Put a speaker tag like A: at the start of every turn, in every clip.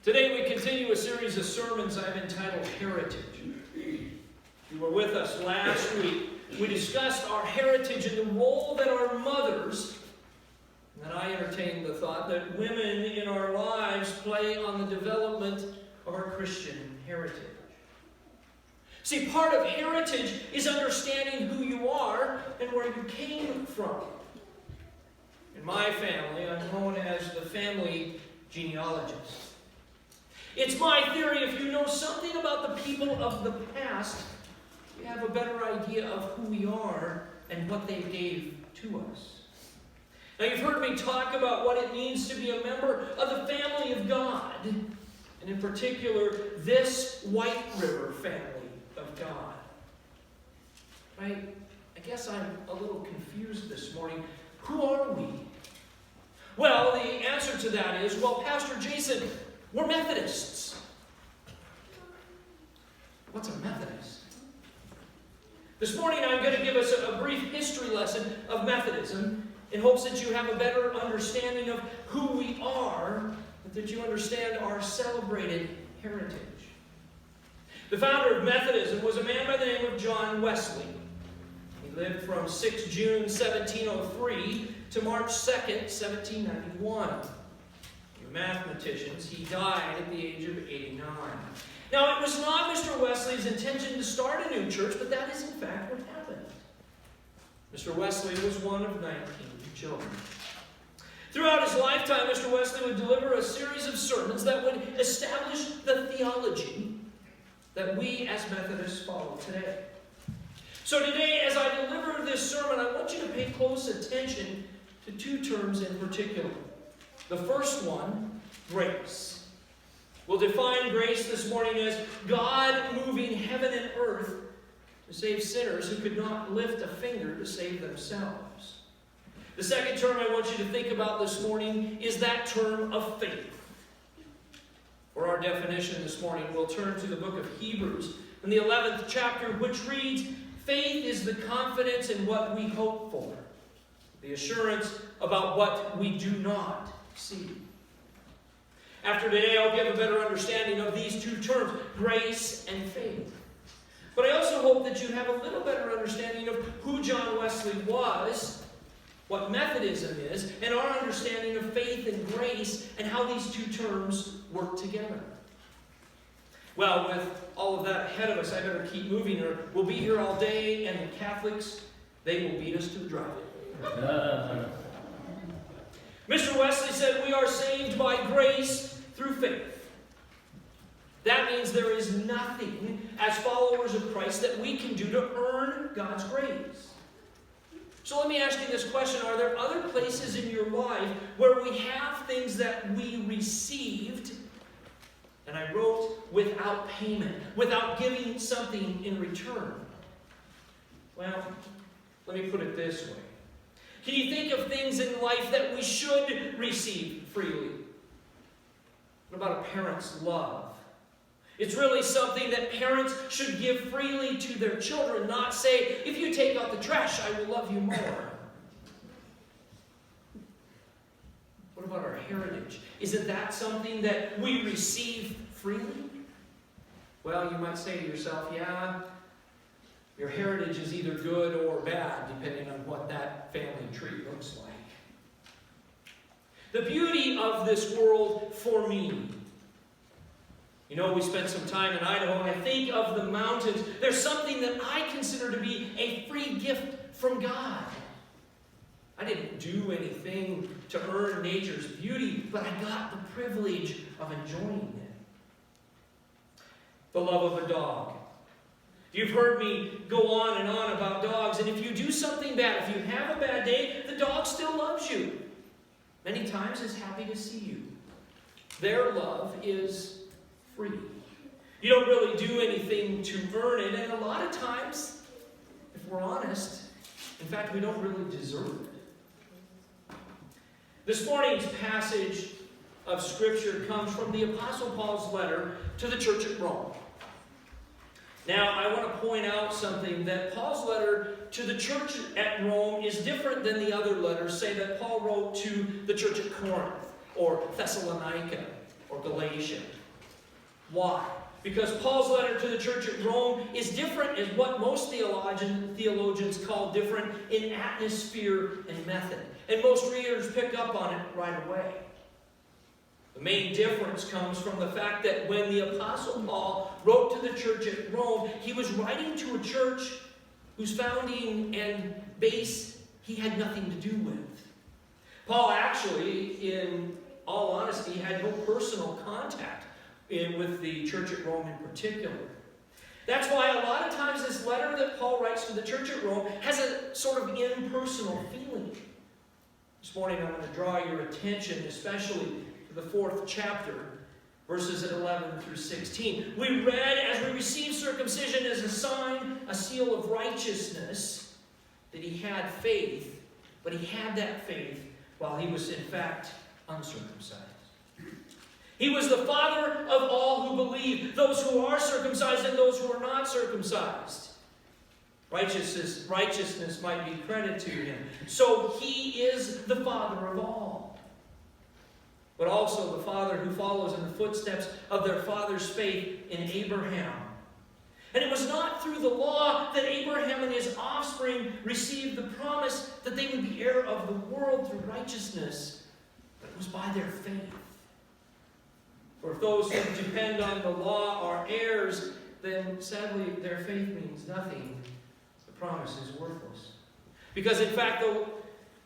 A: Today we continue a series of sermons I've entitled Heritage. If you were with us last week, we discussed our heritage and the role that our mothers, and I entertained the thought that women in our lives play on the development of our Christian heritage. See, part of heritage is understanding who you are and where you came from. In my family, I'm known as the family genealogist. It's my theory, if you know something about the people of the past, you have a better idea of who we are and what they gave to us. Now, you've heard me talk about what it means to be a member of the family of God, and in particular, this White River family of God. I guess I'm a little confused this morning. Who are we? Well, the answer to that is, Pastor Jason, we're Methodists. What's a Methodist? This morning I'm going to give us a brief history lesson of Methodism in hopes that you have a better understanding of who we are, but that you understand our celebrated heritage. The founder of Methodism was a man by the name of John Wesley. He lived from 6 June 1703 to March 2nd, 1791. Mathematicians, he died at the age of 89. Now, it was not Mr. Wesley's intention to start a new church, but that is in fact what happened. Mr. Wesley was one of 19 children. Throughout his lifetime, Mr. Wesley would deliver a series of sermons that would establish the theology that we as Methodists follow today. So today, as I deliver this sermon, I want you to pay close attention to two terms in particular. The first one, grace. We'll define grace this morning as God moving heaven and earth to save sinners who could not lift a finger to save themselves. The second term I want you to think about this morning is that term of faith. For our definition this morning, we'll turn to the book of Hebrews in the 11th chapter, which reads, "Faith is the confidence in what we hope for, the assurance about what we do not see." After today, I'll give a better understanding of these two terms, grace and faith. But I also hope that you have a little better understanding of who John Wesley was, what Methodism is, and our understanding of faith and grace and how these two terms work together. Well, with all of that ahead of us, I better keep moving or we'll be here all day and the Catholics, they will beat us to the drive-in. Mr. Wesley said we are saved by grace through faith. That means there is nothing as followers of Christ that we can do to earn God's grace. So let me ask you this question. Are there other places in your life where we have things that we received, and I wrote without payment, without giving something in return? Well, let me put it this way. Can you think of things in life that we should receive freely? What about a parent's love? It's really something that parents should give freely to their children, not say, if you take out the trash, I will love you more. What about our heritage? Isn't that something that we receive freely? Well, you might say to yourself, yeah, your heritage is either good or bad, depending on what that family tree looks like. The beauty of this world for me, you know, we spent some time in Idaho, and I think of the mountains. There's something that I consider to be a free gift from God. I didn't do anything to earn nature's beauty, but I got the privilege of enjoying it. The love of a dog. You've heard me go on and on about dogs, and if you do something bad, if you have a bad day, the dog still loves you. Many times is happy to see you. Their love is free. You don't really do anything to earn it, and a lot of times, if we're honest, in fact, we don't really deserve it. This morning's passage of Scripture comes from the Apostle Paul's letter to the church at Rome. Now, I want to point out something, that Paul's letter to the church at Rome is different than the other letters, say, that Paul wrote to the church at Corinth or Thessalonica. or Galatia. Why? Because Paul's letter to the church at Rome is different in what most theologians call different in atmosphere and method. And most readers pick up on it right away. The main difference comes from the fact that when the Apostle Paul wrote to the church at Rome, he was writing to a church whose founding and base he had nothing to do with. Paul actually, in all honesty, had no personal contact with the church at Rome in particular. That's why a lot of times this letter that Paul writes to the church at Rome has a sort of impersonal feeling. This morning I'm going to draw your attention especially to the 4th chapter, verses 11 through 16. We read, as we receive circumcision as a sign, a seal of righteousness, that he had faith, but he had that faith while he was in fact uncircumcised. He was the father of all who believe, those who are circumcised and those who are not circumcised. Righteousness might be credited to him. So he is the father of all. But also the father who follows in the footsteps of their father's faith in Abraham. And it was not through the law that Abraham and his offspring received the promise that they would be heir of the world through righteousness, but it was by their faith. For if those who depend on the law are heirs, then sadly their faith means nothing. The promise is worthless. Because in fact the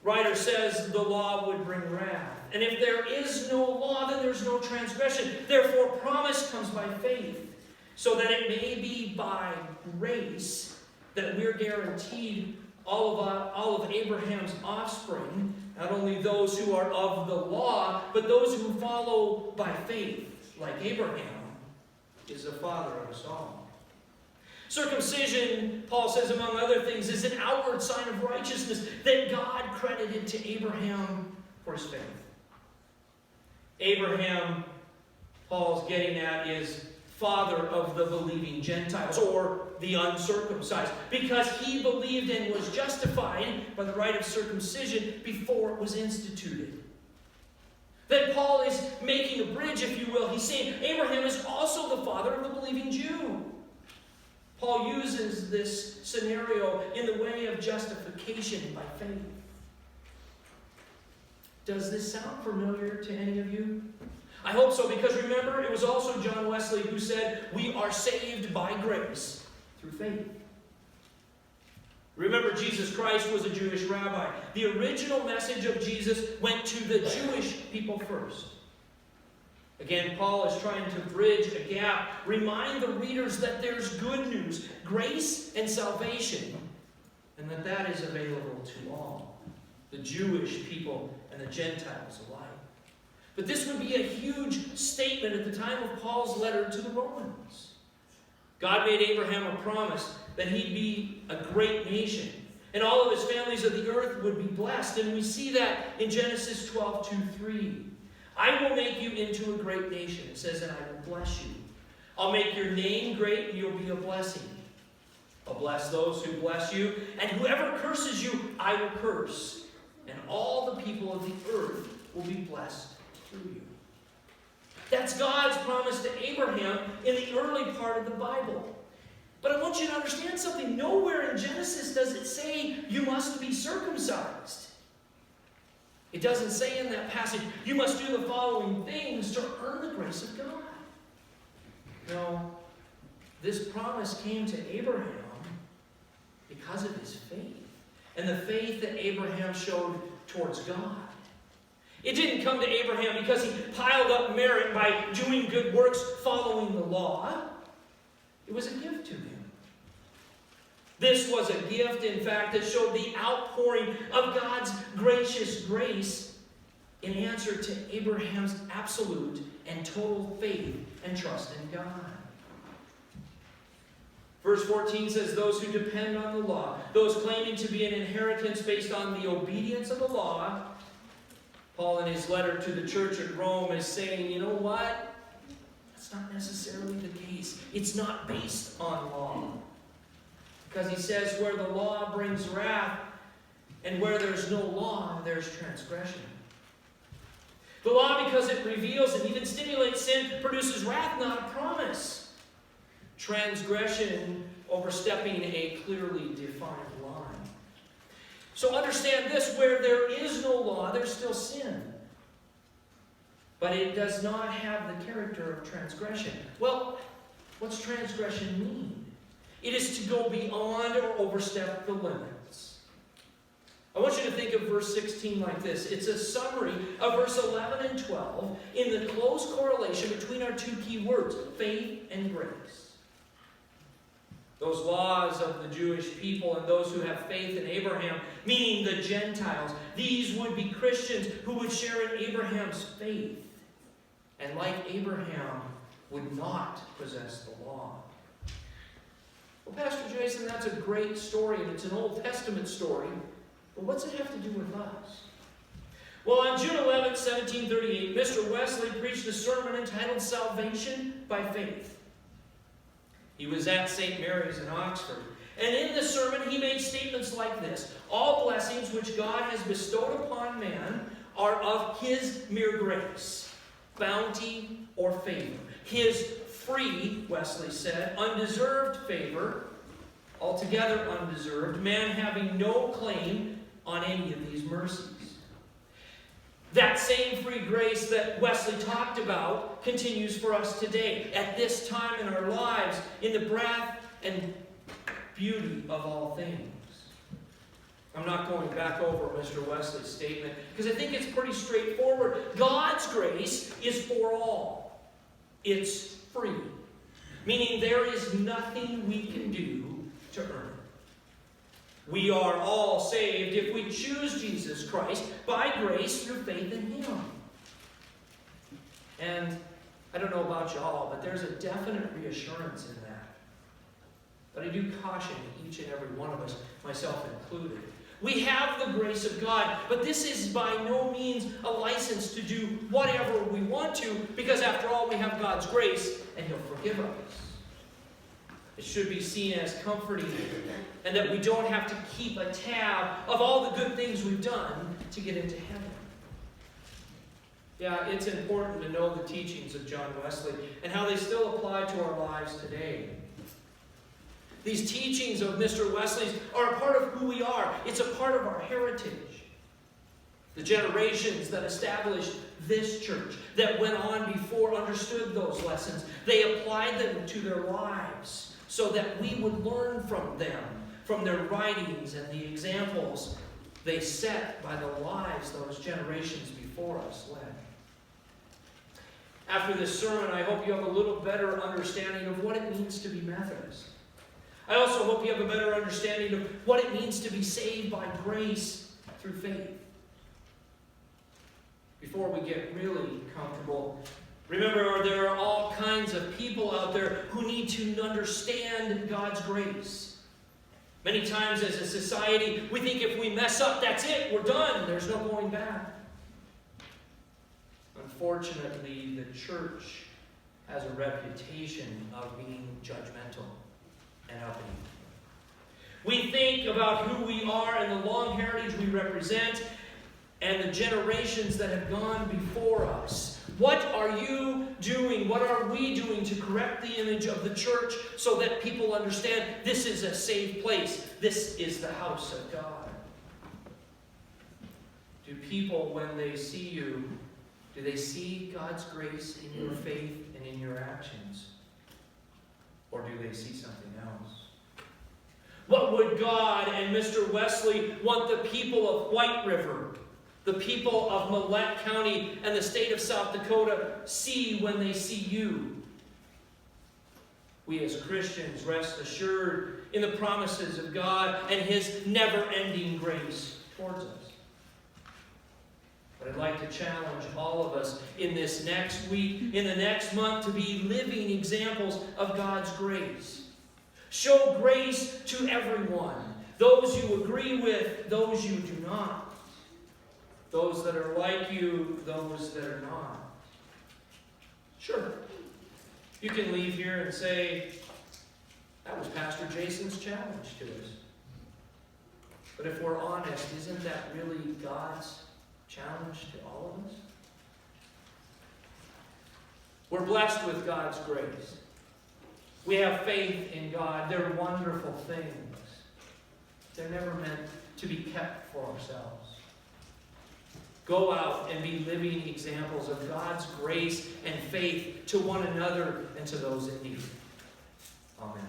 A: writer says the law would bring wrath. And if there is no law, then there's no transgression. Therefore promise comes by faith, so that it may be by grace that we're guaranteed all of Abraham's offspring, not only those who are of the law, but those who follow by faith, like Abraham, is the father of us all. Circumcision, Paul says, among other things, is an outward sign of righteousness that God credited to Abraham for his faith. Abraham, Paul's getting at, is father of the believing Gentiles, or the uncircumcised, because he believed and was justified by the rite of circumcision before it was instituted. That Paul is making a bridge, if you will. He's saying Abraham is also the father of the believing Jew. Paul uses this scenario in the way of justification by faith. Does this sound familiar to any of you? I hope so, because remember, it was also John Wesley who said, we are saved by grace through faith. Remember, Jesus Christ was a Jewish rabbi. The original message of Jesus went to the Jewish people first. Again, Paul is trying to bridge a gap, remind the readers that there's good news, grace and salvation, and that is available to all, the Jewish people and the Gentiles alike. But this would be a huge statement at the time of Paul's letter to the Romans. God made Abraham a promise that he'd be a great nation, and all of his families of the earth would be blessed. And we see that in Genesis 12:2-3. I will make you into a great nation, it says, and I will bless you. I'll make your name great, and you'll be a blessing. I'll bless those who bless you, and whoever curses you, I will curse. And all the people of the earth will be blessed through you. That's God's promise to Abraham in the early part of the Bible. But I want you to understand something. Nowhere in Genesis does it say you must be circumcised. It doesn't say in that passage, you must do the following things to earn the grace of God. No, this promise came to Abraham because of his faith, and the faith that Abraham showed towards God. It didn't come to Abraham because he piled up merit by doing good works following the law. It was a gift to him. This was a gift, in fact, that showed the outpouring of God's gracious grace in answer to Abraham's absolute and total faith and trust in God. Verse 14 says, those who depend on the law, those claiming to be an inheritance based on the obedience of the law. Paul, in his letter to the church at Rome, is saying, you know what? That's not necessarily the case. It's not based on law. Because he says, where the law brings wrath, and where there's no law, there's transgression. The law, because it reveals and even stimulates sin produces wrath, not a promise. Transgression overstepping a clearly defined line. So understand this, where there is no law, there's still sin. But it does not have the character of transgression. Well, what's transgression mean? It is to go beyond or overstep the limits. I want you to think of verse 16 like this. It's a summary of verse 11 and 12 in the close correlation between our two key words, faith and grace. Those laws of the Jewish people and those who have faith in Abraham, meaning the Gentiles, these would be Christians who would share in Abraham's faith. And like Abraham, would not possess the law. Well, Pastor Jason, that's a great story, and it's an Old Testament story. But what's it have to do with us? Well, on June 11, 1738, Mr. Wesley preached a sermon entitled Salvation by Faith. He was at St. Mary's in Oxford. And in the sermon, he made statements like this. All blessings which God has bestowed upon man are of His mere grace, bounty, or favor. His free, Wesley said, undeserved favor, altogether undeserved, man having no claim on any of these mercies. That same free grace that Wesley talked about continues for us today, at this time in our lives, in the breadth and beauty of all things. I'm not going back over Mr. Wesley's statement, because I think it's pretty straightforward. God's grace is for all. It's free, meaning there is nothing we can do to earn it. We are all saved if we choose Jesus Christ by grace through faith in Him. And I don't know about y'all, but there's a definite reassurance in that. But I do caution each and every one of us, myself included. We have the grace of God, but this is by no means a license to do whatever we want to, because after all, we have God's grace, and He'll forgive us. It should be seen as comforting, and that we don't have to keep a tab of all the good things we've done to get into heaven. Yeah, it's important to know the teachings of John Wesley and how they still apply to our lives today. These teachings of Mr. Wesley's are a part of who we are. It's a part of our heritage. The generations that established this church, that went on before, understood those lessons. They applied them to their lives so that we would learn from them, from their writings and the examples they set by the lives those generations before us led. After this sermon, I hope you have a little better understanding of what it means to be Methodist. I also hope you have a better understanding of what it means to be saved by grace through faith. Before we get really comfortable, remember there are all kinds of people out there who need to understand God's grace. Many times as a society, we think if we mess up, that's it, we're done, there's no going back. Unfortunately, the church has a reputation of being judgmental and uppity. We think about who we are and the long heritage we represent and the generations that have gone before us. What are you doing? What are we doing to correct the image of the church so that people understand this is a safe place? This is the house of God. Do people, when they see you, do they see God's grace in your faith and in your actions? Or do they see something else? What would God and Mr. Wesley want the people of White River, the people of Millette County, and the state of South Dakota see when they see you? We as Christians rest assured in the promises of God and His never-ending grace towards us. But I'd like to challenge all of us in this next week, in the next month, to be living examples of God's grace. Show grace to everyone. Those you agree with, those you do not. Those that are like you, those that are not. Sure, you can leave here and say, that was Pastor Jason's challenge to us. But if we're honest, isn't that really God's challenge to all of us? We're blessed with God's grace. We have faith in God. They're wonderful things. They're never meant to be kept for ourselves. Go out and be living examples of God's grace and faith to one another and to those in need. Amen.